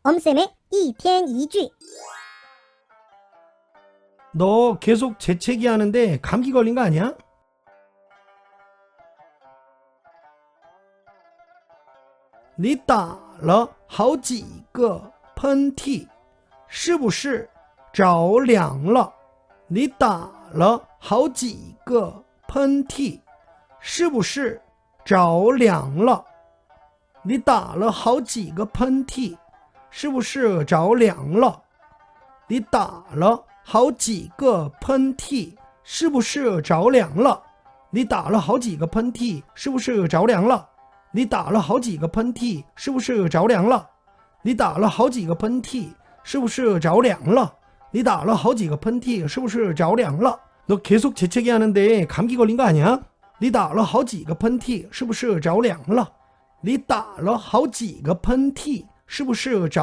엄쌤의一天一句. 너 계속 재채기 하는데 감기 걸린 거 아니야? 你打了好几个喷嚏，是不是着凉了？你打了好几个喷嚏，是不是着凉了？你打了好几个喷嚏，是不是着凉了？你打了好几个喷嚏，是不是着凉了？你打了好几个喷嚏，是不是着凉了？你打了好几个喷嚏，是不是着凉了？你打了好几个喷嚏，是不是着凉了？你打了好几个喷嚏，是不是着凉了？너 계속 재채기 하는데 감기 걸린 거 아니야? 你打了好几个喷嚏，是不是着凉了？你打了好几个喷嚏，是不是着